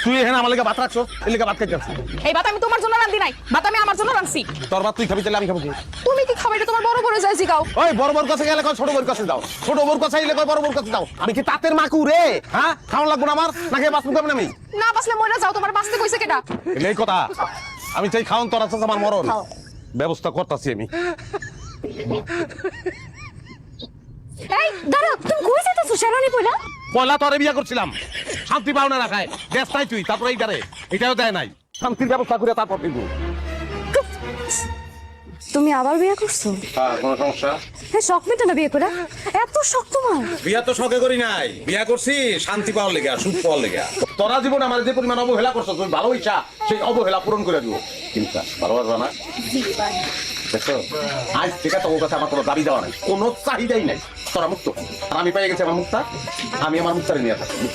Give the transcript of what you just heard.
তুই এখানে আমার লেগে ভাত রাখছো, এই লেগে ভাত খাইতে আসছি। এই ভাত আমি তোমার জন্য রান্ধি নাই, ভাত আমি আমার জন্য রাঁধছি। তোর ভাত তুই খাবি, তাহলে আমি খাবো কি? তুমি কি খাবে এটা তোমার বড় বড় যাই জিগাও। ওই বড় বড় কাছে গেলে কয় ছোট বড় কাছে যাও, ছোট বড় কাছে গেলে কয় বড় বড় কাছে যাও। আমি কি তাঁতের মাকু রে? হ্যাঁ, খাওয়া লাগবো না আমার, নাকি বাঁচবো কেমন আমি? না বাসলে মরে যাও, তোমার বাঁচতে কইছে কেডা? এই কথা আমি চাই, খাওন তোর আছে আমার মরণ। খাও। ব্যবস্থা করতেছি আমি। এই দাঁড়াও, তুমি কই যাইতাছো শেরানি পয়লা? পয়লা তোরে বিয়া করছিলাম, শান্তি পাও না রাখায় দেশ নাই তুই, তারপরে এইটারে এটাও দেয় নাই। শান্তির ব্যবস্থা করে তারপর কিন্তু। তুমি আবার বিয়ে করছো? হ্যাঁ, কোনো সমস্যা? হ্যাঁ, শখ মেটে না বিয়ে করে? এত শখ তোমার? বিয়া তো শখে করি নাই, বিয়া করছি শান্তি পাওয়ার লেগে, সুখ পাওয়ার লেগে। তোরা জীবন আমার যে পরিমাণ অবহেলা করছো, তুমি ভালো ইচ্ছা সেই অবহেলা পূরণ করে দিব। কিন্তু ভালোবাসবা না? দেখো, আজ থেকে তোর কাছে আমার কোনো দাবি দেওয়া নাই, কোনো চাহিদাই নাই। তোরা মুক্ত, আর আমি পেয়ে গেছি আমার মুক্তা, আমি আমার মুক্তারে নিয়ে থাকি।